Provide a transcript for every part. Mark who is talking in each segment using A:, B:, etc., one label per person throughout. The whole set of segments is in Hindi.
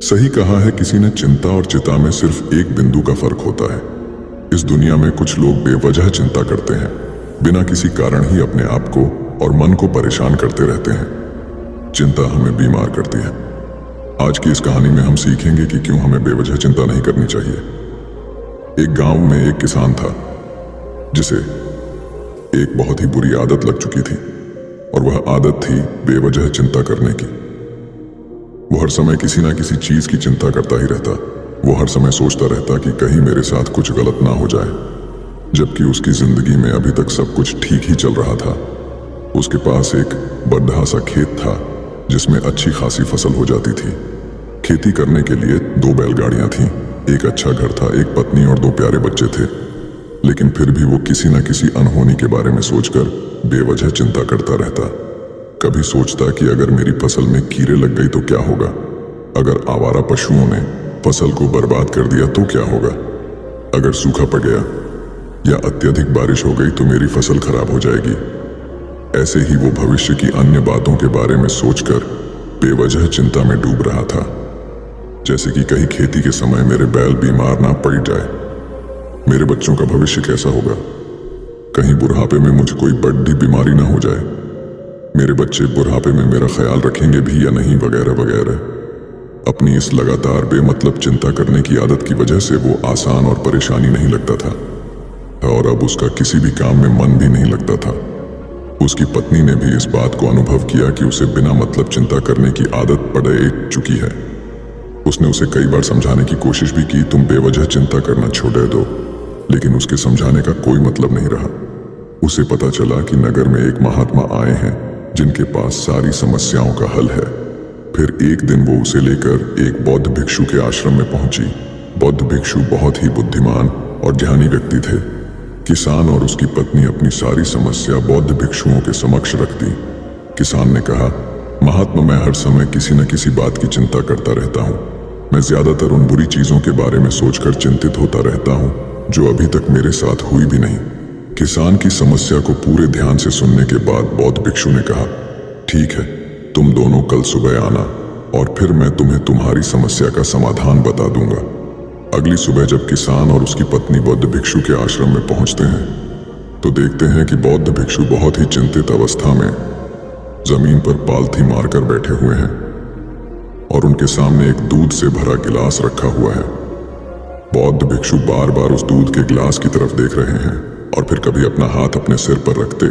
A: सही कहा है किसी ने, चिंता और चिता में सिर्फ एक बिंदु का फर्क होता है। इस दुनिया में कुछ लोग बेवजह चिंता करते हैं, बिना किसी कारण ही अपने आप को और मन को परेशान करते रहते हैं। चिंता हमें बीमार करती है। आज की इस कहानी में हम सीखेंगे कि क्यों हमें बेवजह चिंता नहीं करनी चाहिए। एक गांव में एक किसान था जिसे एक बहुत ही बुरी आदत लग चुकी थी, और वह आदत थी बेवजह चिंता करने की। वो हर समय किसी ना किसी चीज की चिंता करता ही रहता। वो हर समय सोचता रहता कि कहीं मेरे साथ कुछ गलत ना हो जाए, जबकि उसकी जिंदगी में अभी तक सब कुछ ठीक ही चल रहा था। उसके पास एक बड़ा सा खेत था जिसमें अच्छी खासी फसल हो जाती थी। खेती करने के लिए 2 बैलगाड़ियां थीं, एक अच्छा घर था, एक पत्नी और 2 प्यारे बच्चे थे। लेकिन फिर भी वो किसी न किसी अनहोनी के बारे में सोचकर बेवजह चिंता करता रहता। कभी सोचता कि अगर मेरी फसल में कीड़े लग गई तो क्या होगा, अगर आवारा पशुओं ने फसल को बर्बाद कर दिया तो क्या होगा, अगर सूखा पड़ गया या अत्यधिक बारिश हो गई तो मेरी फसल खराब हो जाएगी। ऐसे ही वो भविष्य की अन्य बातों के बारे में सोचकर बेवजह चिंता में डूब रहा था। जैसे कि कहीं खेती के समय मेरे बैल बीमार ना पड़ जाए, मेरे बच्चों का भविष्य कैसा होगा, कहीं बुढ़ापे में मुझे कोई बड़ी बीमारी ना हो जाए, मेरे बच्चे बुढ़ापे में मेरा ख्याल रखेंगे भी या नहीं, वगैरह वगैरह। अपनी इस लगातार बेमतलब चिंता करने की आदत की वजह से वो आसान और परेशानी नहीं लगता था, और अब उसका किसी भी काम में मन भी नहीं लगता था। उसकी पत्नी ने भी इस बात को अनुभव किया कि उसे बिना मतलब चिंता करने की आदत पड़ चुकी है। उसने उसे कई बार समझाने की कोशिश भी की, तुम बेवजह चिंता करना छोड़ दो, लेकिन उसके समझाने का कोई मतलब नहीं रहा। उसे पता चला कि नगर में एक महात्मा आए हैं जिनके पास सारी समस्याओं का हल है। फिर एक दिन वो उसे लेकर एक बौद्ध भिक्षु के आश्रम में पहुंची। बौद्ध भिक्षु बहुत ही बुद्धिमान और ज्ञानी व्यक्ति थे। किसान और उसकी पत्नी अपनी सारी समस्या बौद्ध भिक्षुओं के समक्ष रख दी। किसान ने कहा, महात्मा, मैं हर समय किसी न किसी बात की चिंता करता रहता हूँ। मैं ज्यादातर उन बुरी चीजों के बारे में सोचकर चिंतित होता रहता हूँ जो अभी तक मेरे साथ हुई भी नहीं। किसान की समस्या को पूरे ध्यान से सुनने के बाद बौद्ध भिक्षु ने कहा, ठीक है, तुम दोनों कल सुबह आना और फिर मैं तुम्हें तुम्हारी समस्या का समाधान बता दूंगा। अगली सुबह जब किसान और उसकी पत्नी बौद्ध भिक्षु के आश्रम में पहुंचते हैं तो देखते हैं कि बौद्ध भिक्षु बहुत ही चिंतित अवस्था में जमीन पर पालथी मारकर बैठे हुए हैं और उनके सामने एक दूध से भरा गिलास रखा हुआ है। बौद्ध भिक्षु बार बार उस दूध के गिलास की तरफ देख रहे हैं और फिर कभी अपना हाथ अपने सिर पर रखते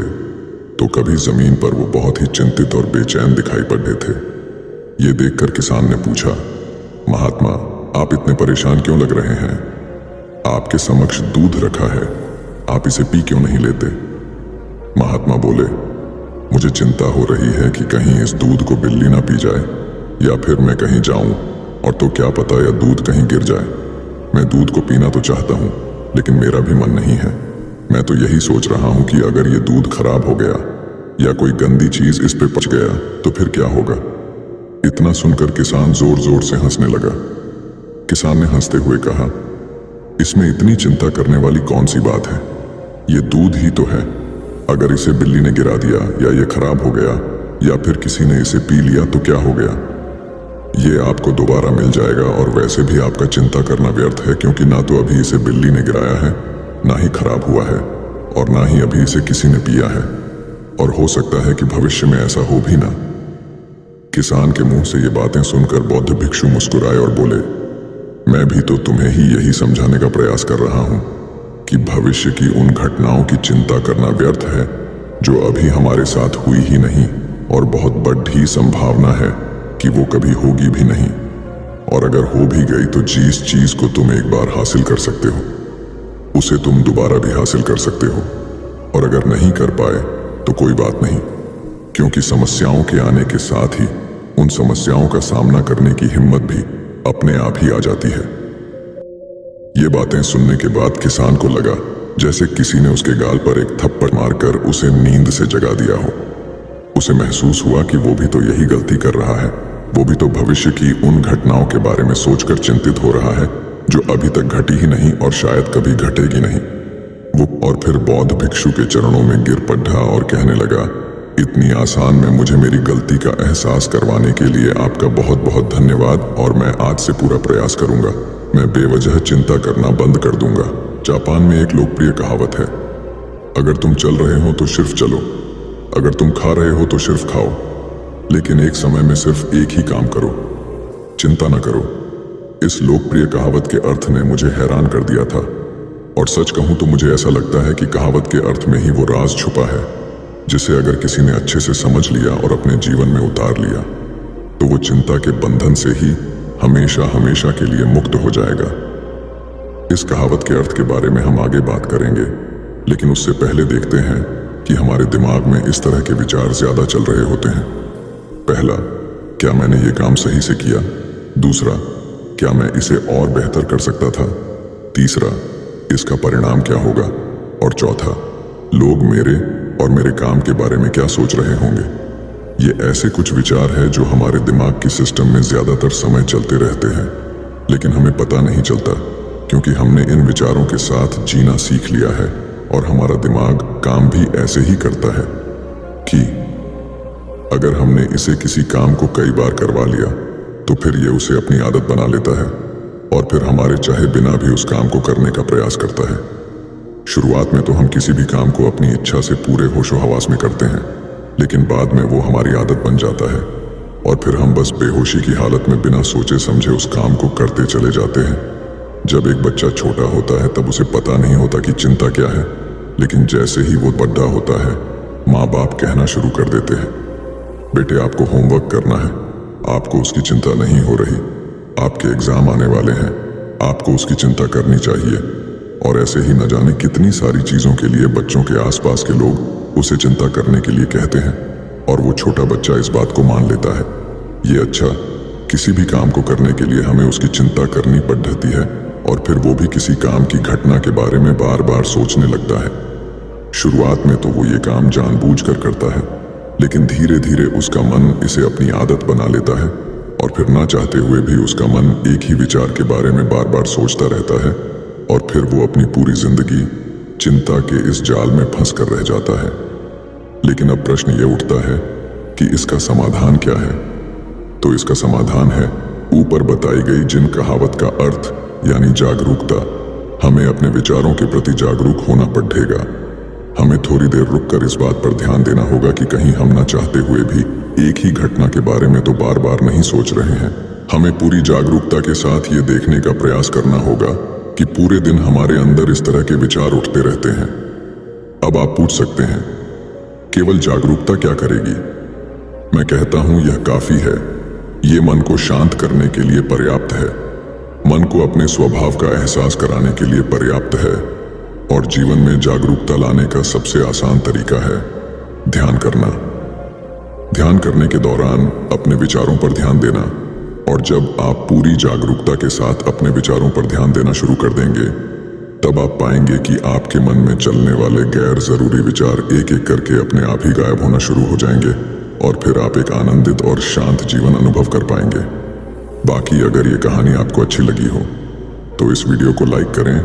A: तो कभी जमीन पर वो बहुत ही चिंतित और बेचैन दिखाई पड़ते थे। ये देखकर किसान ने पूछा, महात्मा, आप इतने परेशान क्यों लग रहे हैं? आपके समक्ष दूध रखा है, आप इसे पी क्यों नहीं लेते? महात्मा बोले, मुझे चिंता हो रही है कि कहीं इस दूध को बिल्ली ना पी जाए या फिर मैं कहीं जाऊं और तो क्या पता या दूध कहीं गिर जाए। मैं दूध को पीना तो चाहता हूं लेकिन मेरा भी मन नहीं है। मैं तो यही सोच रहा हूं कि अगर ये दूध खराब हो गया या कोई गंदी चीज इस पे पच गया तो फिर क्या होगा। इतना सुनकर किसान जोर जोर से हंसने लगा। किसान ने हंसते हुए कहा, इसमें इतनी चिंता करने वाली कौन सी बात है? ये दूध ही तो है। अगर इसे बिल्ली ने गिरा दिया या ये खराब हो गया या फिर किसी ने इसे पी लिया तो क्या हो गया? ये आपको दोबारा मिल जाएगा और वैसे भी आपका चिंता करना व्यर्थ है, क्योंकि ना तो अभी इसे बिल्ली ने गिराया है, ना ही खराब हुआ है और ना ही अभी इसे किसी ने पिया है, और हो सकता है कि भविष्य में ऐसा हो भी ना। किसान के मुंह से ये बातें सुनकर बौद्ध भिक्षु मुस्कुराए और बोले, मैं भी तो तुम्हें ही यही समझाने का प्रयास कर रहा हूं कि भविष्य की उन घटनाओं की चिंता करना व्यर्थ है जो अभी हमारे साथ हुई ही नहीं, और बहुत बड़ी संभावना है कि वो कभी होगी भी नहीं। और अगर हो भी गई तो जिस चीज को तुम एक बार हासिल कर सकते हो उसे तुम दोबारा भी हासिल कर सकते हो, और अगर नहीं कर पाए तो कोई बात नहीं, क्योंकि समस्याओं के आने के साथ ही उन समस्याओं का सामना करने की हिम्मत भी अपने आप ही आ जाती है। ये बातें सुनने के बाद किसान को लगा जैसे किसी ने उसके गाल पर एक थप्पड़ मारकर उसे नींद से जगा दिया हो। उसे महसूस हुआ कि वो भी तो यही गलती कर रहा है। वो भी तो भविष्य की उन घटनाओं के बारे में सोचकर चिंतित हो रहा है जो अभी तक घटी ही नहीं और शायद कभी घटेगी नहीं। वो और फिर बौद्ध भिक्षु के चरणों में गिर पड़ा और कहने लगा, इतनी आसान में मुझे मेरी गलती का एहसास करवाने के लिए आपका बहुत बहुत धन्यवाद। और मैं आज से पूरा प्रयास करूंगा। मैं बेवजह चिंता करना बंद कर दूंगा। जापान में एक लोकप्रिय कहावत है, अगर तुम चल रहे हो तो सिर्फ चलो, अगर तुम खा रहे हो तो सिर्फ खाओ, लेकिन एक समय में सिर्फ एक ही काम करो, चिंता न करो। इस लोकप्रिय कहावत के अर्थ ने मुझे हैरान कर दिया था। और सच कहूं तो मुझे ऐसा लगता है कि कहावत के अर्थ में ही वो राज छुपा है, जिसे अगर किसी ने अच्छे से समझ लिया और अपने जीवन में उतार लिया तो वो चिंता के बंधन से ही हमेशा हमेशा के लिए मुक्त हो जाएगा। इस कहावत के अर्थ के बारे में हम आगे बात करेंगे, लेकिन उससे पहले देखते हैं कि हमारे दिमाग में इस तरह के विचार ज्यादा चल रहे होते हैं। पहला, क्या मैंने ये काम सही से किया? दूसरा, क्या मैं इसे और बेहतर कर सकता था? तीसरा, इसका परिणाम क्या होगा? और चौथा, लोग मेरे और मेरे काम के बारे में क्या सोच रहे होंगे? ये ऐसे कुछ विचार हैं जो हमारे दिमाग की सिस्टम में ज्यादातर समय चलते रहते हैं, लेकिन हमें पता नहीं चलता, क्योंकि हमने इन विचारों के साथ जीना सीख लिया है और हमारा दिमाग काम भी ऐसे ही करता है कि अगर हमने इसे किसी काम को कई बार करवा लिया तो फिर ये उसे अपनी आदत बना लेता है और फिर हमारे चाहे बिना भी उस काम को करने का प्रयास करता है। शुरुआत में तो हम किसी भी काम को अपनी इच्छा से पूरे होशो हवास में करते हैं, लेकिन बाद में वो हमारी आदत बन जाता है और फिर हम बस बेहोशी की हालत में बिना सोचे समझे उस काम को करते चले जाते हैं। जब एक बच्चा छोटा होता है तब उसे पता नहीं होता कि चिंता क्या है, लेकिन जैसे ही वो बड़ा होता है माँ बाप कहना शुरू कर देते हैं, बेटे आपको होमवर्क करना है, आपको उसकी चिंता नहीं हो रही, आपके एग्जाम आने वाले हैं, आपको उसकी चिंता करनी चाहिए। और ऐसे ही न जाने कितनी सारी चीजों के लिए बच्चों के आसपास के लोग उसे चिंता करने के लिए कहते हैं और वो छोटा बच्चा इस बात को मान लेता है। ये अच्छा, किसी भी काम को करने के लिए हमें उसकी चिंता करनी पड़ती है और फिर वो भी किसी काम की घटना के बारे में बार बार सोचने लगता है। शुरुआत में तो वो ये काम जानबूझकर करता है, लेकिन धीरे धीरे उसका मन इसे अपनी आदत बना लेता है और फिर ना चाहते हुए भी उसका मन एक ही विचार के बारे में बार बार सोचता रहता है और फिर वो अपनी पूरी जिंदगी चिंता के इस जाल में फंस कर रह जाता है। लेकिन अब प्रश्न ये उठता है कि इसका समाधान क्या है? तो इसका समाधान है ऊपर बताई गई जिन कहावत का अर्थ यानी जागरूकता। हमें अपने विचारों के प्रति जागरूक होना पड़ेगा। हमें थोड़ी देर रुककर इस बात पर ध्यान देना होगा कि कहीं हम ना चाहते हुए भी एक ही घटना के बारे में तो बार बार नहीं सोच रहे हैं। हमें पूरी जागरूकता के साथ ये देखने का प्रयास करना होगा कि पूरे दिन हमारे अंदर इस तरह के विचार उठते रहते हैं। अब आप पूछ सकते हैं, केवल जागरूकता क्या करेगी? मैं कहता हूं यह काफी है। ये मन को शांत करने के लिए पर्याप्त है, मन को अपने स्वभाव का एहसास कराने के लिए पर्याप्त है और जीवन में जागरूकता लाने का सबसे आसान तरीका है ध्यान करना। ध्यान करने के दौरान अपने विचारों पर ध्यान देना, और जब आप पूरी जागरूकता के साथ अपने विचारों पर ध्यान देना शुरू कर देंगे तब आप पाएंगे कि आपके मन में चलने वाले गैर जरूरी विचार एक एक करके अपने आप ही गायब होना शुरू हो जाएंगे और फिर आप एक आनंदित और शांत जीवन अनुभव कर पाएंगे। बाकी अगर ये कहानी आपको अच्छी लगी हो तो इस वीडियो को लाइक करें।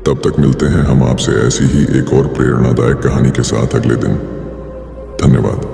A: तब तक मिलते हैं हम आपसे ऐसी ही एक और प्रेरणादायक कहानी के साथ अगले दिन। धन्यवाद।